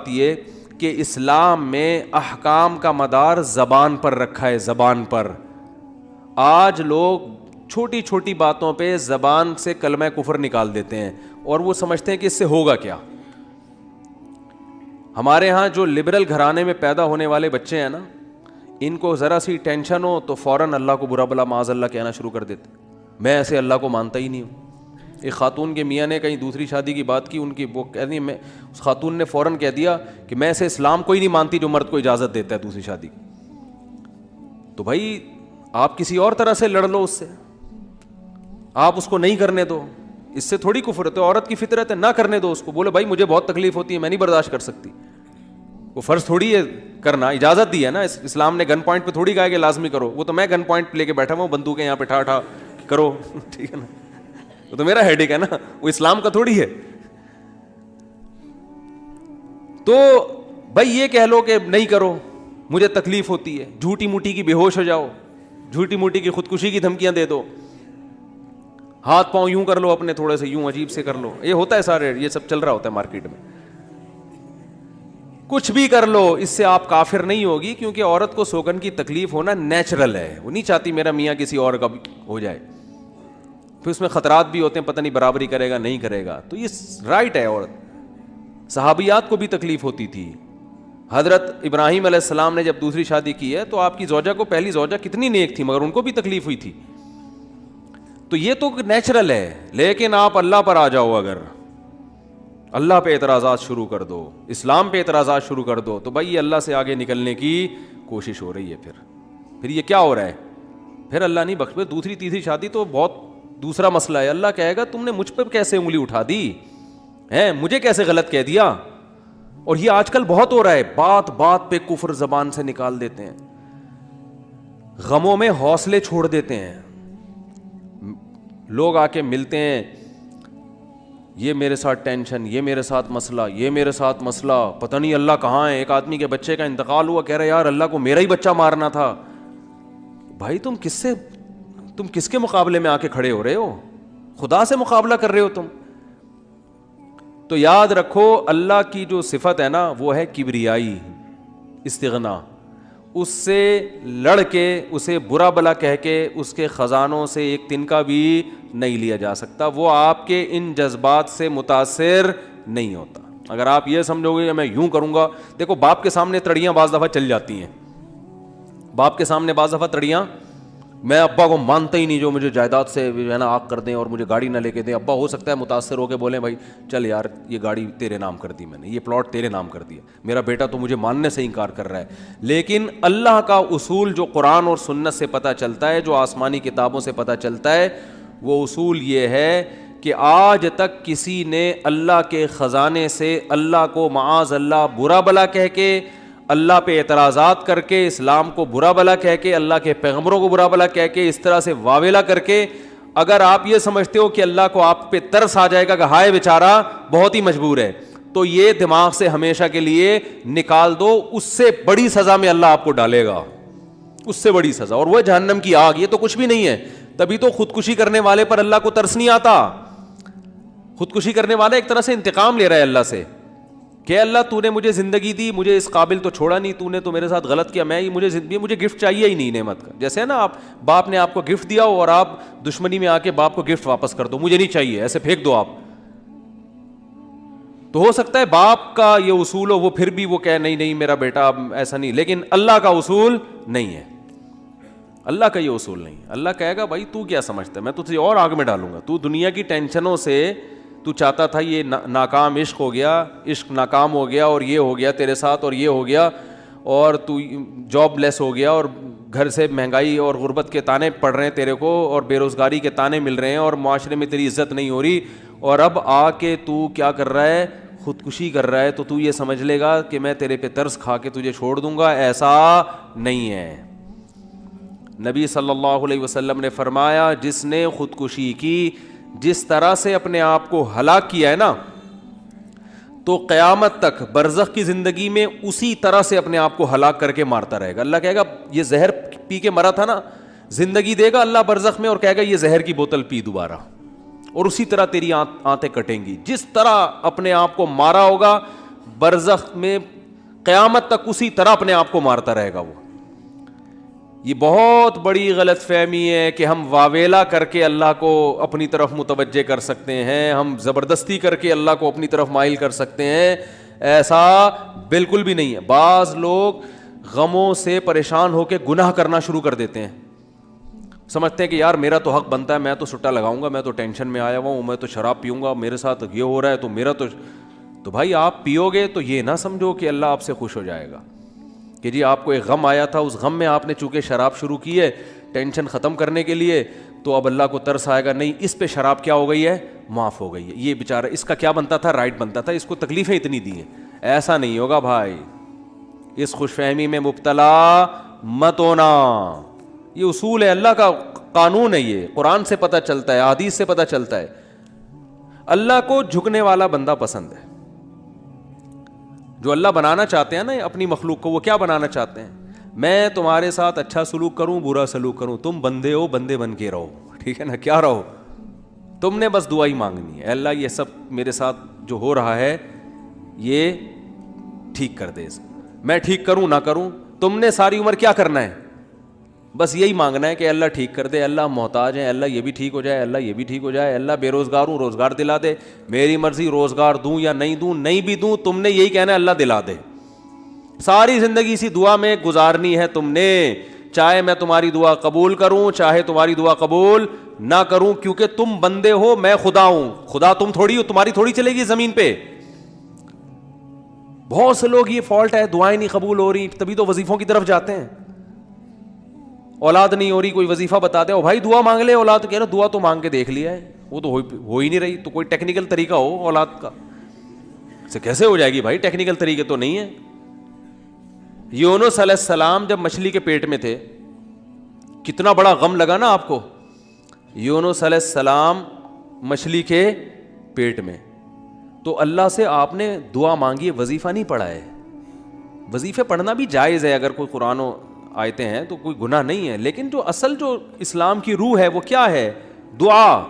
بات یہ کہ اسلام میں احکام کا مدار زبان پر رکھا ہے, زبان پر. آج لوگ چھوٹی چھوٹی باتوں پہ زبان سے کلمہ کفر نکال دیتے ہیں اور وہ سمجھتے ہیں کہ اس سے ہوگا کیا. ہمارے ہاں جو لبرل گھرانے میں پیدا ہونے والے بچے ہیں نا, ان کو ذرا سی ٹینشن ہو تو فوراً اللہ کو برا بلا معاذ اللہ کہنا شروع کر دیتے. میں ایسے اللہ کو مانتا ہی نہیں ہوں. ایک خاتون کے میاں نے کہیں دوسری شادی کی بات کی, ان کی وہ کہہ دی, میں اس خاتون نے فوراً کہہ دیا کہ میں ایسے اسلام کو ہی نہیں مانتی جو مرد کو اجازت دیتا ہے دوسری شادی کی. تو بھائی آپ کسی اور طرح سے لڑ لو اس سے, آپ اس کو نہیں کرنے دو, اس سے تھوڑی کفر ہے. تو عورت کی فطرت ہے, نہ کرنے دو اس کو. بولے بھائی مجھے بہت تکلیف ہوتی ہے, میں نہیں برداشت کر سکتی. وہ فرض تھوڑی ہے کرنا, اجازت دی ہے نا. اسلام نے گن پوائنٹ پہ تھوڑی کہا کہ لازمی کرو. وہ تو میں گن پوائنٹ پہ لے کے بیٹھا ہوں, بندوقیں یہاں پہ ٹھا ٹھا کرو, ٹھیک ہے نا, وہ تو میرا ہیڈیک ہے نا, وہ اسلام کا تھوڑی ہے. تو بھائی یہ کہہ لو کہ نہیں کرو, مجھے تکلیف ہوتی ہے, جھوٹی موٹی کی بے ہوش ہو جاؤ, جھوٹی موٹی کی خودکشی کی دھمکیاں دے دو, ہاتھ پاؤں یوں کر لو اپنے تھوڑے سے, یوں عجیب سے کر لو. یہ ہوتا ہے سارے, یہ سب چل رہا ہوتا ہے مارکیٹ میں. کچھ بھی کر لو, اس سے آپ کافر نہیں ہوگی, کیونکہ عورت کو سوگن کی تکلیف ہونا نیچرل ہے. وہ نہیں چاہتی میرا میاں کسی اور کا ہو جائے. پھر اس میں خطرات بھی ہوتے ہیں, پتہ نہیں برابری کرے گا نہیں کرے گا. تو یہ رائٹ ہے. عورت, صحابیات کو بھی تکلیف ہوتی تھی. حضرت ابراہیم علیہ السلام نے جب دوسری شادی کی ہے تو آپ کی زوجہ کو, پہلی زوجہ کتنی نیک تھی, مگر ان کو بھی تکلیف ہوئی تھی. تو یہ تو نیچرل ہے. لیکن آپ اللہ پر آ جاؤ, اگر اللہ پہ اعتراضات شروع کر دو, اسلام پہ اعتراضات شروع کر دو, تو بھائی یہ اللہ سے آگے نکلنے کی کوشش ہو رہی ہے. پھر یہ کیا ہو رہا ہے, پھر اللہ نہیں بخش. دوسری تیسری شادی تو بہت دوسرا مسئلہ ہے. اللہ کہے گا تم نے مجھ پہ کیسے انگلی اٹھا دی ہے, مجھے کیسے غلط کہہ دیا. اور یہ آج کل بہت ہو رہا ہے, بات بات پہ کفر زبان سے نکال دیتے ہیں, غموں میں حوصلے چھوڑ دیتے ہیں. لوگ آ کے ملتے ہیں, یہ میرے ساتھ ٹینشن, یہ میرے ساتھ مسئلہ, یہ میرے ساتھ مسئلہ, پتہ نہیں اللہ کہاں ہے. ایک آدمی کے بچے کا انتقال ہوا, کہہ رہا یار اللہ کو میرا ہی بچہ مارنا تھا. بھائی تم کس کے مقابلے میں آ کے کھڑے ہو رہے ہو, خدا سے مقابلہ کر رہے ہو تم. تو یاد رکھو اللہ کی جو صفت ہے نا وہ ہے کبریائی, استغنا. اس سے لڑ کے, اسے برا بلا کہہ کے, اس کے خزانوں سے ایک تنکا بھی نہیں لیا جا سکتا. وہ آپ کے ان جذبات سے متاثر نہیں ہوتا. اگر آپ یہ سمجھو گے کہ میں یوں کروں گا, دیکھو باپ کے سامنے تڑیاں بعض دفعہ چل جاتی ہیں, باپ کے سامنے بعض دفعہ تڑیاں, میں ابا کو مانتا ہی نہیں جو مجھے جائیداد سے ہے نا آگ کر دیں اور مجھے گاڑی نہ لے کے دیں. ابا ہو سکتا ہے متاثر ہو کے بولیں بھائی چل یار یہ گاڑی تیرے نام کر دی میں نے, یہ پلاٹ تیرے نام کر دیا, میرا بیٹا تو مجھے ماننے سے انکار کر رہا ہے. لیکن اللہ کا اصول جو قرآن اور سنت سے پتہ چلتا ہے, جو آسمانی کتابوں سے پتہ چلتا ہے, وہ اصول یہ ہے کہ آج تک کسی نے اللہ کے خزانے سے اللہ کو معاذ اللہ برا بلا کہہ کے, اللہ پہ اعتراضات کر کے, اسلام کو برا بلا کہہ کے, اللہ کے پیغمبروں کو برا بلا کہہ کے, اس طرح سے واویلا کر کے, اگر آپ یہ سمجھتے ہو کہ اللہ کو آپ پہ ترس آ جائے گا کہ ہائے بیچارہ بہت ہی مجبور ہے, تو یہ دماغ سے ہمیشہ کے لیے نکال دو. اس سے بڑی سزا میں اللہ آپ کو ڈالے گا, اس سے بڑی سزا, اور وہ جہنم کی آگ. یہ تو کچھ بھی نہیں ہے. تبھی تو خودکشی کرنے والے پر اللہ کو ترس نہیں آتا. خودکشی کرنے والا ایک طرح سے انتقام لے رہا ہے اللہ سے کہ اللہ تو نے مجھے زندگی دی, مجھے اس قابل تو چھوڑا نہیں, تو نے تو میرے ساتھ غلط کیا, مجھے گفٹ چاہیے ہی نہیں نعمت کا. جیسے ہے نا آپ باپ نے آپ کو گفٹ دیا ہو اور آپ دشمنی میں آ کے باپ کو گفٹ واپس کر دو, مجھے نہیں چاہیے, ایسے پھینک دو آپ. تو ہو سکتا ہے باپ کا یہ اصول ہو, وہ پھر بھی وہ کہے نہیں میرا بیٹا ایسا نہیں. لیکن اللہ کا اصول نہیں ہے, اللہ کا یہ اصول نہیں. اللہ کہے گا بھائی تو کیا سمجھتا ہے, میں تجھے اور آگ میں ڈالوں گا. تو دنیا کی ٹینشنوں سے تو چاہتا تھا یہ ناکام عشق ہو گیا, عشق ناکام ہو گیا, اور یہ ہو گیا تیرے ساتھ, اور یہ ہو گیا, اور تو جاب لیس ہو گیا, اور گھر سے مہنگائی اور غربت کے تانے پڑ رہے ہیں تیرے کو, اور بے روزگاری کے تانے مل رہے ہیں, اور معاشرے میں تیری عزت نہیں ہو رہی, اور اب آ کے تو کیا کر رہا ہے, خودکشی کر رہا ہے. تو یہ سمجھ لے گا کہ میں تیرے پہ ترس کھا کے تجھے چھوڑ دوں گا. ایسا نہیں ہے. نبی صلی اللہ علیہ وسلم نے فرمایا جس نے خودکشی کی, جس طرح سے اپنے آپ کو ہلاک کیا ہے نا, تو قیامت تک برزخ کی زندگی میں اسی طرح سے اپنے آپ کو ہلاک کر کے مارتا رہے گا. اللہ کہے گا یہ زہر پی کے مرا تھا نا, زندگی دے گا اللہ برزخ میں, اور کہے گا یہ زہر کی بوتل پی دوبارہ, اور اسی طرح تیری آنتیں کٹیں گی. جس طرح اپنے آپ کو مارا ہوگا برزخ میں قیامت تک اسی طرح اپنے آپ کو مارتا رہے گا وہ. یہ بہت بڑی غلط فہمی ہے کہ ہم واویلا کر کے اللہ کو اپنی طرف متوجہ کر سکتے ہیں, ہم زبردستی کر کے اللہ کو اپنی طرف مائل کر سکتے ہیں. ایسا بالکل بھی نہیں ہے. بعض لوگ غموں سے پریشان ہو کے گناہ کرنا شروع کر دیتے ہیں, سمجھتے ہیں کہ یار میرا تو حق بنتا ہے, میں تو سٹا لگاؤں گا, میں تو ٹینشن میں آیا ہوا ہوں, میں تو شراب پیوں گا, میرے ساتھ یہ ہو رہا ہے تو میرا تو بھائی آپ پیو گے تو یہ نہ سمجھو کہ اللہ آپ سے خوش ہو جائے گا کہ جی آپ کو ایک غم آیا تھا, اس غم میں آپ نے چونکہ شراب شروع کی ہے ٹینشن ختم کرنے کے لیے, تو اب اللہ کو ترس آئے گا. نہیں, اس پہ شراب کیا ہو گئی ہے, معاف ہو گئی ہے. یہ بیچارہ اس کا کیا بنتا تھا, رائٹ بنتا تھا, اس کو تکلیفیں اتنی دی ہیں. ایسا نہیں ہوگا بھائی, اس خوش فہمی میں مبتلا مت ہونا. یہ اصول ہے, اللہ کا قانون ہے, یہ قرآن سے پتہ چلتا ہے, حدیث سے پتہ چلتا ہے. اللہ کو جھکنے والا بندہ پسند ہے. جو اللہ بنانا چاہتے ہیں نا اپنی مخلوق کو, وہ کیا بنانا چاہتے ہیں, میں تمہارے ساتھ اچھا سلوک کروں برا سلوک کروں, تم بندے ہو, بندے بن کے رہو, ٹھیک ہے نا, کیا رہو, تم نے بس دعا ہی مانگنی ہے, اللہ یہ سب میرے ساتھ جو ہو رہا ہے یہ ٹھیک کر دے, میں ٹھیک کروں نہ کروں, تم نے ساری عمر کیا کرنا ہے, بس یہی مانگنا ہے کہ اللہ ٹھیک کر دے, اللہ محتاج ہیں, اللہ یہ بھی ٹھیک ہو جائے, اللہ یہ بھی ٹھیک ہو جائے, اللہ بے روزگار ہوں روزگار دلا دے, میری مرضی روزگار دوں یا نہیں دوں, نہیں بھی دوں تم نے یہی کہنا ہے اللہ دلا دے. ساری زندگی اسی دعا میں گزارنی ہے تم نے, چاہے میں تمہاری دعا قبول کروں چاہے تمہاری دعا قبول نہ کروں, کیونکہ تم بندے ہو, میں خدا ہوں, خدا تم تھوڑی ہو, تمہاری تھوڑی چلے گی زمین پہ. بہت سے لوگ یہ فالٹ ہے, دعائیں نہیں قبول ہو رہی, تبھی تو وظیفوں کی طرف جاتے ہیں. اولاد نہیں ہو رہی, کوئی وظیفہ بتا دے, او بھائی دعا مانگ لے, اولاد کہہ رہا دعا تو مانگ کے دیکھ لیا ہے, وہ تو ہو ہی نہیں رہی, تو کوئی ٹیکنیکل طریقہ ہو اولاد کا, سے کیسے ہو جائے گی بھائی, ٹیکنیکل طریقے تو نہیں ہے. یونس علیہ السلام جب مچھلی کے پیٹ میں تھے, کتنا بڑا غم لگا نا آپ کو. یونس علیہ السلام مچھلی کے پیٹ میں, تو اللہ سے آپ نے دعا مانگی, وظیفہ نہیں پڑھا ہے. وظیفے پڑھنا بھی جائز ہے, اگر کوئی قرآن و آیتیں ہیں تو کوئی گناہ نہیں ہے, لیکن جو اصل جو اسلام کی روح ہے وہ کیا ہے, دعا.